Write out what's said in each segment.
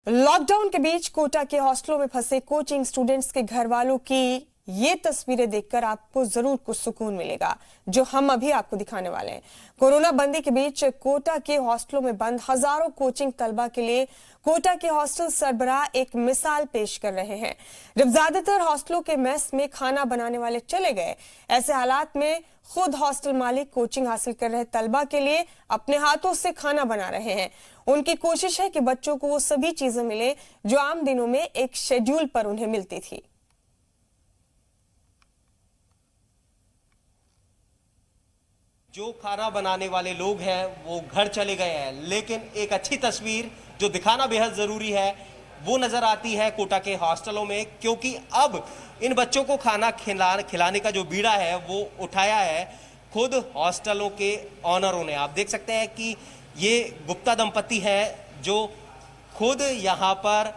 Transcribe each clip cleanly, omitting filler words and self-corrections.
Lockdown के बीच कोटा के हॉस्टलों में फंसे कोचिंग स्टूडेंट्स के घर वालों की ये तस्वीरें देखकर आपको जरूर कुछ सुकून मिलेगा, जो हम अभी आपको दिखाने वाले हैं। कोरोना बंदी के बीच कोटा के हॉस्टलों में बंद हजारों कोचिंग तलबा के लिए कोटा के हॉस्टल सरबराह एक मिसाल पेश कर रहे हैं। जब ज्यादातर हॉस्टलों के मेस में खाना बनाने वाले चले गए, ऐसे हालात में खुद हॉस्टल मालिक कोचिंग हासिल कर रहे तलबा के लिए अपने हाथों से खाना बना रहे हैं। उनकी कोशिश है कि बच्चों को वो सभी चीजें मिले जो आम दिनों में एक शेड्यूल पर उन्हें मिलती थी। जो खाना बनाने वाले लोग हैं वो घर चले गए हैं, लेकिन एक अच्छी तस्वीर जो दिखाना बेहद ज़रूरी है वो नज़र आती है कोटा के हॉस्टलों में, क्योंकि अब इन बच्चों को खाना खिलाने का जो बीड़ा है वो उठाया है खुद हॉस्टलों के ऑनरों ने। आप देख सकते हैं कि ये गुप्ता दंपति है जो खुद यहाँ पर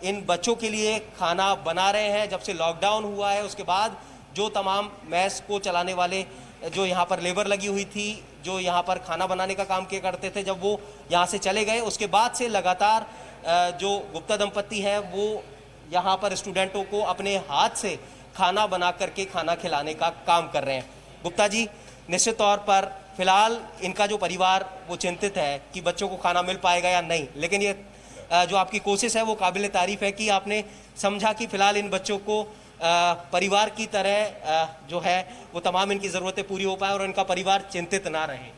इन बच्चों के लिए खाना बना रहे हैं। जब से लॉकडाउन हुआ है उसके बाद जो तमाम मेस को चलाने वाले जो यहाँ पर लेबर लगी हुई थी, जो यहाँ पर खाना बनाने का काम किया करते थे, जब वो यहाँ से चले गए उसके बाद से लगातार जो गुप्ता दंपति है वो यहाँ पर स्टूडेंटों को अपने हाथ से खाना बना करके खाना खिलाने का काम कर रहे हैं। गुप्ता जी, निश्चित तौर पर फिलहाल इनका जो परिवार वो चिंतित है कि बच्चों को खाना मिल पाएगा या नहीं, लेकिन ये जो आपकी कोशिश है वो काबिल तारीफ है कि आपने समझा कि फिलहाल इन बच्चों को परिवार की तरह जो है वो तमाम इनकी ज़रूरतें पूरी हो पाए और इनका परिवार चिंतित ना रहे।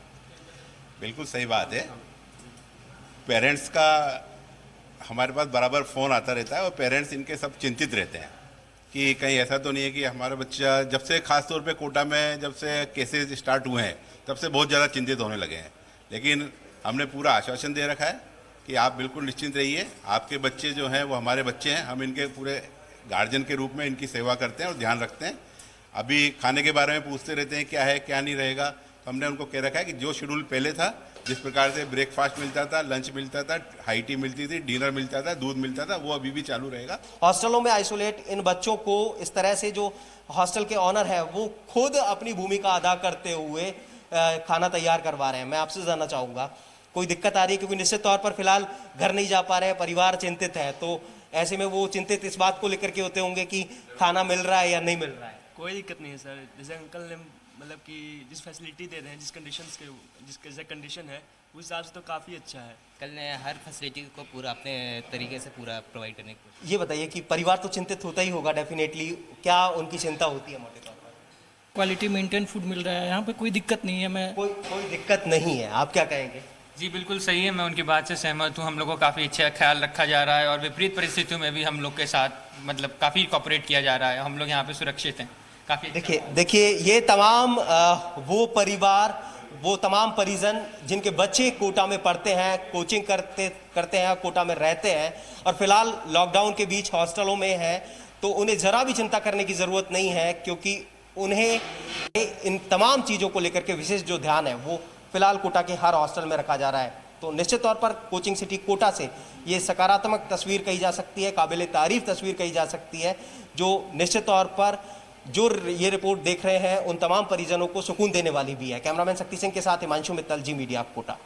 बिल्कुल सही बात है। पेरेंट्स का हमारे पास बराबर फ़ोन आता रहता है और पेरेंट्स इनके सब चिंतित रहते हैं कि कहीं ऐसा तो नहीं है कि हमारा बच्चा, जब से ख़ास तौर पे कोटा में जब से केसेस स्टार्ट हुए हैं तब से बहुत ज़्यादा चिंतित होने लगे हैं। लेकिन हमने पूरा आश्वासन दे रखा है कि आप बिल्कुल निश्चिंत रहिए, आपके बच्चे जो हैं वो हमारे बच्चे हैं, हम इनके पूरे गार्जियन के रूप में इनकी सेवा करते हैं और ध्यान रखते हैं। अभी खाने के बारे में पूछते रहते हैं क्या है क्या नहीं रहेगा, तो हमने उनको कह रखा है कि जो शेड्यूल पहले था, जिस प्रकार से ब्रेकफास्ट मिलता था, लंच मिलता था, हाई टी मिलती थी, डिनर मिलता था, दूध मिलता था, वो अभी भी चालू रहेगा। हॉस्टलों में आइसोलेट इन बच्चों को इस तरह से जो हॉस्टल के ऑनर है वो खुद अपनी भूमिका अदा करते हुए खाना तैयार करवा रहे हैं। मैं आपसे जानना चाहूँगा, कोई दिक्कत आ रही है? क्योंकि निश्चित तौर पर फिलहाल घर नहीं जा पा रहे हैं, परिवार चिंतित है, तो ऐसे में वो चिंतित इस बात को लेकर के होते होंगे कि खाना मिल रहा है या नहीं मिल रहा है। कोई दिक्कत नहीं है सर। जैसे अंकल ने मतलब कि जिस फैसिलिटी दे रहे हैं, जिस कंडीशंस के जिसके जैसे कंडीशन है उस हिसाब से तो काफ़ी अच्छा है। कल ने हर फैसिलिटी को पूरा अपने तरीके से पूरा प्रोवाइड करने की कोशिश। ये बताइए कि परिवार तो चिंतित होता ही होगा डेफिनेटली, क्या उनकी चिंता होती है मोटे तौर पर? क्वालिटी मेंटेन फूड मिल रहा है यहाँ पे, कोई दिक्कत नहीं है। मैं कोई दिक्कत नहीं है, आप क्या कहेंगे? जी बिल्कुल सही है, मैं उनकी बात से सहमत हूँ। हम लोग को काफ़ी अच्छा ख्याल रखा जा रहा है और विपरीत परिस्थितियों में भी हम लोग के साथ मतलब काफ़ी कोऑपरेट किया जा रहा है। हम लोग यहाँ पे सुरक्षित हैं काफ़ी। देखिए ये तमाम वो परिवार, वो तमाम परिजन जिनके बच्चे कोटा में पढ़ते हैं, कोचिंग करते हैं, कोटा में रहते हैं और फिलहाल लॉकडाउन के बीच हॉस्टलों में हैं, तो उन्हें ज़रा भी चिंता करने की ज़रूरत नहीं है, क्योंकि उन्हें इन तमाम चीज़ों को लेकर के विशेष जो ध्यान है वो फिलहाल कोटा के हर हॉस्टल में रखा जा रहा है। तो निश्चित तौर पर कोचिंग सिटी कोटा से ये सकारात्मक तस्वीर कही जा सकती है, काबिल तारीफ तस्वीर कही जा सकती है, जो निश्चित तौर पर जो ये रिपोर्ट देख रहे हैं उन तमाम परिजनों को सुकून देने वाली भी है। कैमरामैन शक्ति सिंह के साथ हिमांशु मित्तल, जी मीडिया, कोटा।